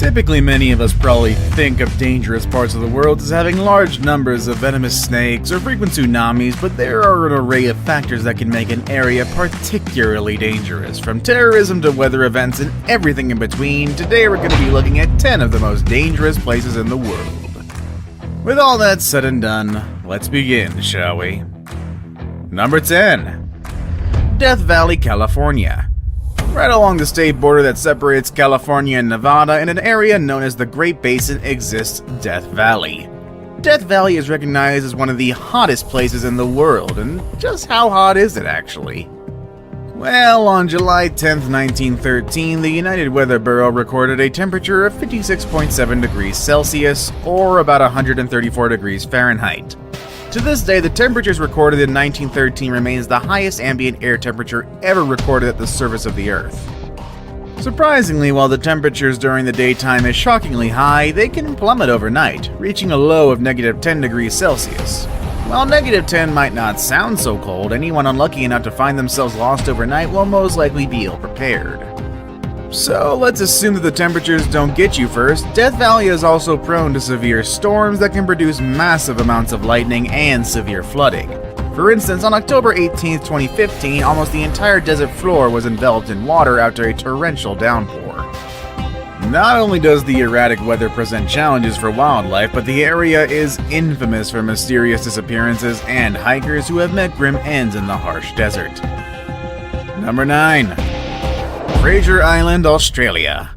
Typically, many of us probably think of dangerous parts of the world as having large numbers of venomous snakes or frequent tsunamis, but there are an array of factors that can make an area particularly dangerous. From terrorism to weather events and everything in between, today we're going to be looking at 10 of the most dangerous places in the world. With all that said and done, let's begin, shall we? Number 10. Death Valley, California. Right along the state border that separates California and Nevada, in an area known as the Great Basin, exists Death Valley. Death Valley is recognized as one of the hottest places in the world, and just how hot is it actually? Well, on July 10th, 1913, the United Weather Bureau recorded a temperature of 56.7 degrees Celsius, or about 134 degrees Fahrenheit. To this day, the temperatures recorded in 1913 remains the highest ambient air temperature ever recorded at the surface of the Earth. Surprisingly, while the temperatures during the daytime is shockingly high, they can plummet overnight, reaching a low of -10 degrees Celsius. While -10 might not sound so cold, anyone unlucky enough to find themselves lost overnight will most likely be ill-prepared. So let's assume that the temperatures don't get you first. Death Valley is also prone to severe storms that can produce massive amounts of lightning and severe flooding. For instance, on October 18, 2015, almost the entire desert floor was enveloped in water after a torrential downpour. Not only does the erratic weather present challenges for wildlife, but the area is infamous for mysterious disappearances and hikers who have met grim ends in the harsh desert. Number 9. Fraser Island, Australia.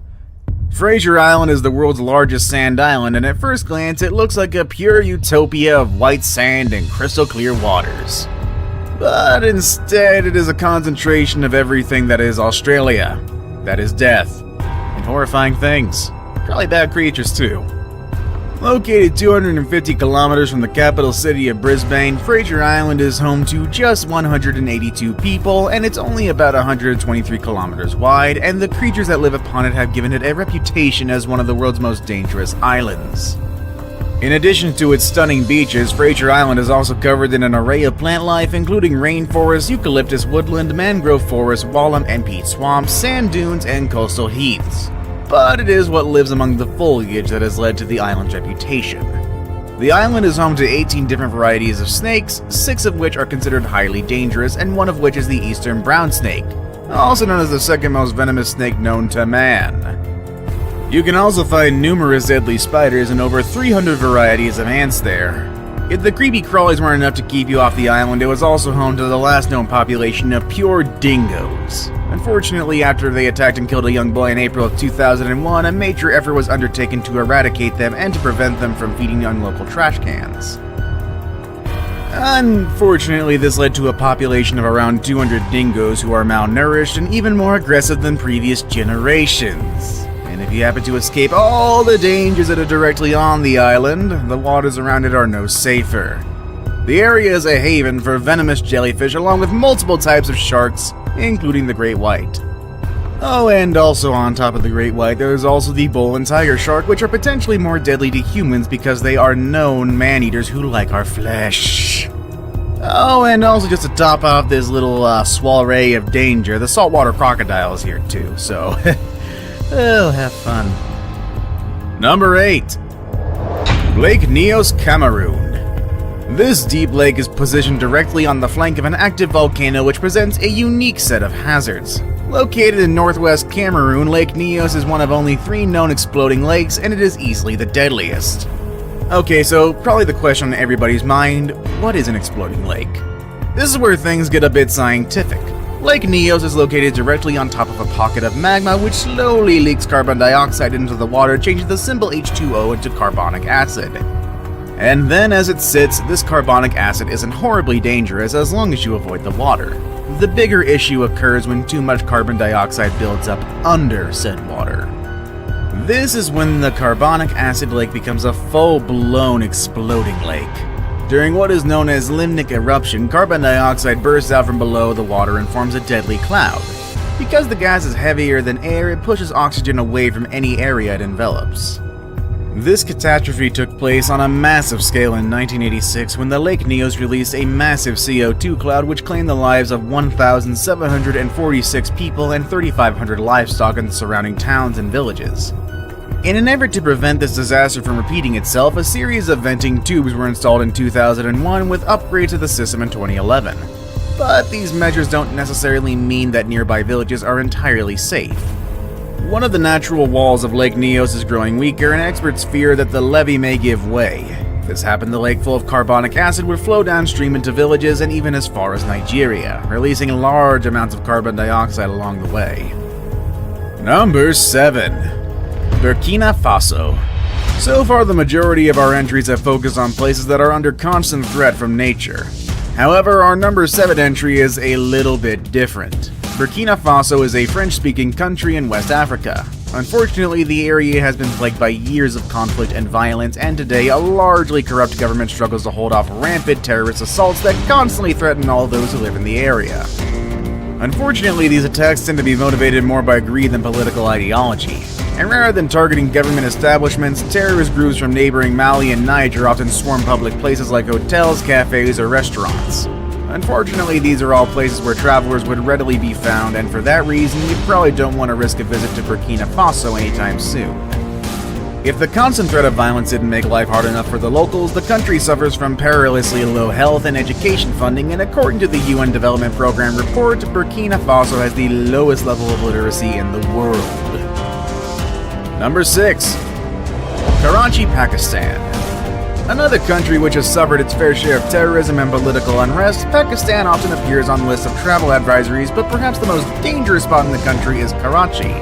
Fraser Island is the world's largest sand island, and at first glance it looks like a pure utopia of white sand and crystal clear waters. But instead it is a concentration of everything that is Australia. That is death. And horrifying things. Probably bad creatures too. Located 250 kilometers from the capital city of Brisbane, Fraser Island is home to just 182 people, and it's only about 123 kilometers wide, and the creatures that live upon it have given it a reputation as one of the world's most dangerous islands. In addition to its stunning beaches, Fraser Island is also covered in an array of plant life, including rainforest, eucalyptus woodland, mangrove forest, wallum and peat swamps, sand dunes, and coastal heaths. But it is what lives among the foliage that has led to the island's reputation. The island is home to 18 different varieties of snakes, 6 of which are considered highly dangerous, and one of which is the eastern brown snake, also known as the second most venomous snake known to man. You can also find numerous deadly spiders and over 300 varieties of ants there. If the creepy crawlies weren't enough to keep you off the island, it was also home to the last known population of pure dingoes. Unfortunately, after they attacked and killed a young boy in April of 2001, a major effort was undertaken to eradicate them and to prevent them from feeding on local trash cans. Unfortunately, this led to a population of around 200 dingoes who are malnourished and even more aggressive than previous generations. And if you happen to escape all the dangers that are directly on the island, the waters around it are no safer. The area is a haven for venomous jellyfish along with multiple types of sharks, including the great white. Oh, and also on top of the great white, there is also the bull and tiger shark, which are potentially more deadly to humans because they are known man-eaters who like our flesh. Oh, and also just to top off this little soiree of danger, the saltwater crocodile is here too, so oh, have fun. Number 8. Lake Nyos, Cameroon. This deep lake is positioned directly on the flank of an active volcano which presents a unique set of hazards. Located in northwest Cameroon, Lake Nyos is one of only 3 known exploding lakes, and it is easily the deadliest. Okay, so probably the question on everybody's mind, what is an exploding lake? This is where things get a bit scientific. Lake Nyos is located directly on top of a pocket of magma which slowly leaks carbon dioxide into the water, changing the simple H2O into carbonic acid. And then as it sits, this carbonic acid isn't horribly dangerous as long as you avoid the water. The bigger issue occurs when too much carbon dioxide builds up under said water. This is when the carbonic acid lake becomes a full-blown exploding lake. During what is known as limnic eruption, carbon dioxide bursts out from below the water and forms a deadly cloud. Because the gas is heavier than air, it pushes oxygen away from any area it envelops. This catastrophe took place on a massive scale in 1986 when the Lake Nyos released a massive CO2 cloud which claimed the lives of 1,746 people and 3,500 livestock in the surrounding towns and villages. In an effort to prevent this disaster from repeating itself, a series of venting tubes were installed in 2001 with upgrades to the system in 2011. But these measures don't necessarily mean that nearby villages are entirely safe. One of the natural walls of Lake Nyos is growing weaker, and experts fear that the levee may give way. If this happened, the lake full of carbonic acid would flow downstream into villages and even as far as Nigeria, releasing large amounts of carbon dioxide along the way. Number 7. Burkina Faso. So far, the majority of our entries have focused on places that are under constant threat from nature. However, our number 7 entry is a little bit different. Burkina Faso is a French-speaking country in West Africa. Unfortunately, the area has been plagued by years of conflict and violence, and today a largely corrupt government struggles to hold off rampant terrorist assaults that constantly threaten all those who live in the area. Unfortunately, these attacks tend to be motivated more by greed than political ideology. And rather than targeting government establishments, terrorist groups from neighboring Mali and Niger often swarm public places like hotels, cafes, or restaurants. Unfortunately, these are all places where travelers would readily be found, and for that reason, you probably don't want to risk a visit to Burkina Faso anytime soon. If the constant threat of violence didn't make life hard enough for the locals, the country suffers from perilously low health and education funding, and according to the UN Development Program report, Burkina Faso has the lowest level of literacy in the world. Number 6. Karachi, Pakistan. Another country which has suffered its fair share of terrorism and political unrest, Pakistan often appears on lists of travel advisories, but perhaps the most dangerous spot in the country is Karachi.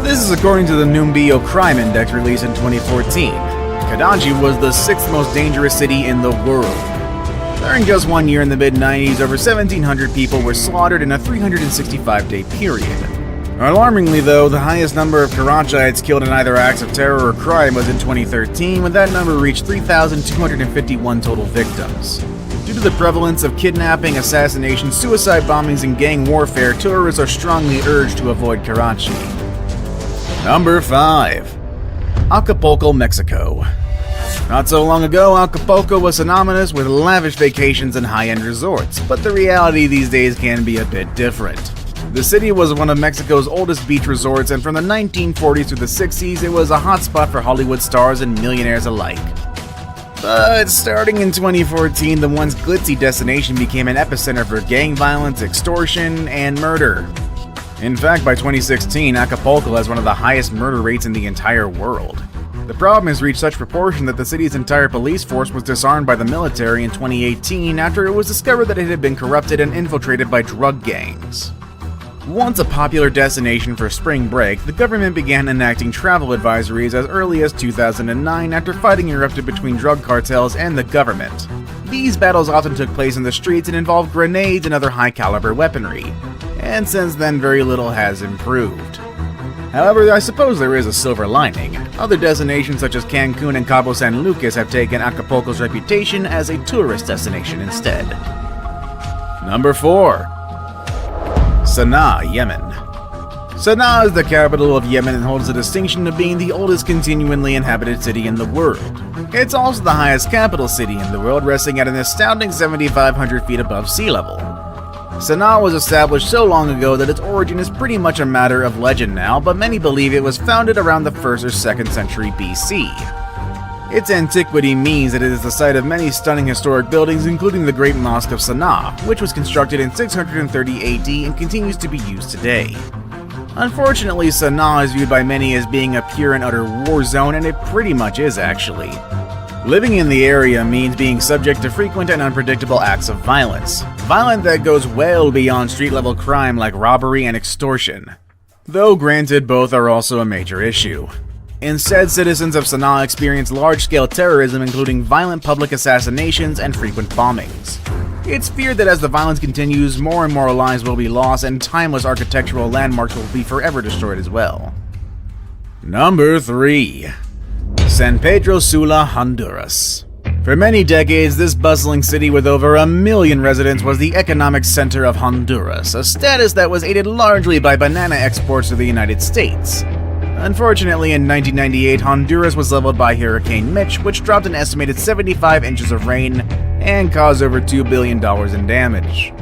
This is according to the Numbeo Crime Index released in 2014. Karachi was the 6th most dangerous city in the world. During just 1 year in the mid-90s, over 1,700 people were slaughtered in a 365-day period. Alarmingly though, the highest number of Karachites killed in either acts of terror or crime was in 2013, when that number reached 3,251 total victims. Due to the prevalence of kidnapping, assassination, suicide bombings, and gang warfare, tourists are strongly urged to avoid Karachi. Number 5. Acapulco, Mexico. Not so long ago, Acapulco was synonymous with lavish vacations and high-end resorts, but the reality these days can be a bit different. The city was one of Mexico's oldest beach resorts, and from the 1940s through the 60s, it was a hotspot for Hollywood stars and millionaires alike. But starting in 2014, the once glitzy destination became an epicenter for gang violence, extortion, and murder. In fact, by 2016, Acapulco has one of the highest murder rates in the entire world. The problem has reached such proportion that the city's entire police force was disarmed by the military in 2018 after it was discovered that it had been corrupted and infiltrated by drug gangs. Once a popular destination for spring break, the government began enacting travel advisories as early as 2009 after fighting erupted between drug cartels and the government. These battles often took place in the streets and involved grenades and other high-caliber weaponry, and since then very little has improved. However, I suppose there is a silver lining. Other destinations such as Cancun and Cabo San Lucas have taken Acapulco's reputation as a tourist destination instead. Number 4. Sana'a, Yemen. Sana'a is the capital of Yemen and holds the distinction of being the oldest continually inhabited city in the world. It's also the highest capital city in the world, resting at an astounding 7,500 feet above sea level. Sana'a was established so long ago that its origin is pretty much a matter of legend now, but many believe it was founded around the 1st or 2nd century BC. Its antiquity means that it is the site of many stunning historic buildings, including the Great Mosque of Sana'a, which was constructed in 630 AD and continues to be used today. Unfortunately, Sana'a is viewed by many as being a pure and utter war zone, and it pretty much is actually. Living in the area means being subject to frequent and unpredictable acts of violence. Violence that goes well beyond street-level crime like robbery and extortion. Though granted, both are also a major issue. Instead, citizens of Sana'a experience large-scale terrorism, including violent public assassinations and frequent bombings. It's feared that as the violence continues, more and more lives will be lost and timeless architectural landmarks will be forever destroyed as well. Number 3. San Pedro Sula, Honduras. For many decades, this bustling city with over 1 million residents was the economic center of Honduras, a status that was aided largely by banana exports to the United States. Unfortunately, in 1998, Honduras was leveled by Hurricane Mitch, which dropped an estimated 75 inches of rain and caused over $2 billion in damage.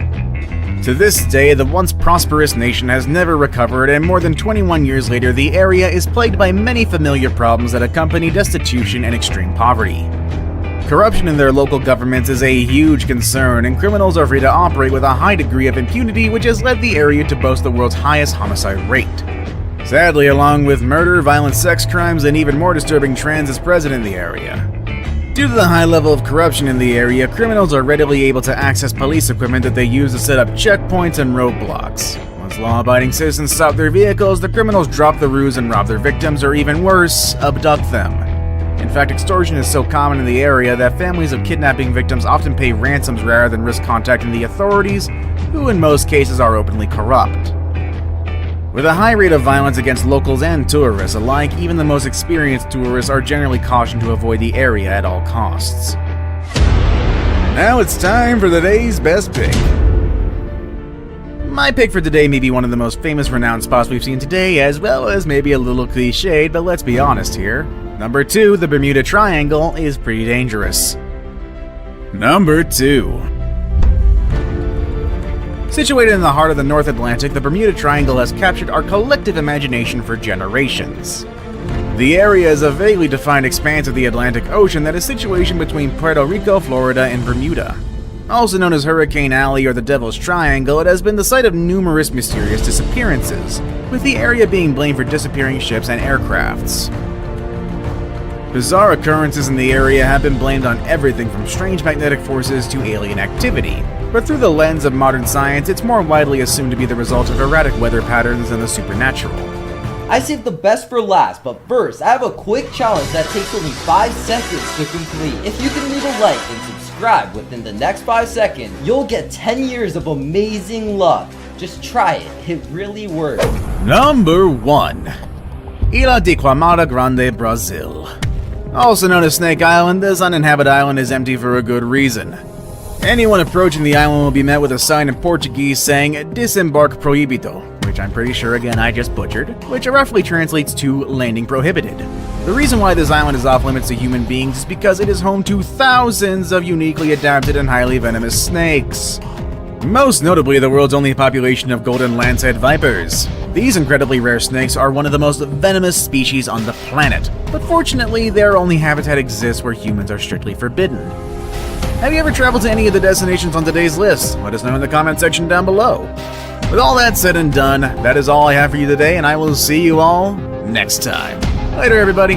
To this day, the once prosperous nation has never recovered, and more than 21 years later, the area is plagued by many familiar problems that accompany destitution and extreme poverty. Corruption in their local governments is a huge concern, and criminals are free to operate with a high degree of impunity, which has led the area to boast the world's highest homicide rate. Sadly, along with murder, violent sex crimes, and even more disturbing trends is present in the area. Due to the high level of corruption in the area, criminals are readily able to access police equipment that they use to set up checkpoints and roadblocks. Once law-abiding citizens stop their vehicles, the criminals drop the ruse and rob their victims, or even worse, abduct them. In fact, extortion is so common in the area that families of kidnapping victims often pay ransoms rather than risk contacting the authorities, who in most cases are openly corrupt. With a high rate of violence against locals and tourists alike, even the most experienced tourists are generally cautioned to avoid the area at all costs. Now it's time for the day's best pick. My pick for today may be one of the most famous renowned spots we've seen today, as well as maybe a little cliched, but let's be honest here. Number 2, the Bermuda Triangle is pretty dangerous. Number 2. Situated in the heart of the North Atlantic, the Bermuda Triangle has captured our collective imagination for generations. The area is a vaguely defined expanse of the Atlantic Ocean that is situated between Puerto Rico, Florida, and Bermuda. Also known as Hurricane Alley or the Devil's Triangle, it has been the site of numerous mysterious disappearances, with the area being blamed for disappearing ships and aircrafts. Bizarre occurrences in the area have been blamed on everything from strange magnetic forces to alien activity, but through the lens of modern science, it's more widely assumed to be the result of erratic weather patterns and the supernatural. I saved the best for last, but first, I have a quick challenge that takes only 5 seconds to complete. If you can leave a like and subscribe within the next 5 seconds, you'll get 10 years of amazing luck. Just try it, it really works. Number 1. Ilha de Queimada Grande, Brazil. Also known as Snake Island, this uninhabited island is empty for a good reason. Anyone approaching the island will be met with a sign in Portuguese saying Disembarque Proibido, which I'm pretty sure again I just butchered, which roughly translates to landing prohibited. The reason why this island is off limits to human beings is because it is home to thousands of uniquely adapted and highly venomous snakes. Most notably, the world's only population of golden lancehead vipers. These incredibly rare snakes are one of the most venomous species on the planet, but fortunately, their only habitat exists where humans are strictly forbidden. Have you ever traveled to any of the destinations on today's list? Let us know in the comment section down below. With all that said and done, that is all I have for you today, and I will see you all next time. Later, everybody.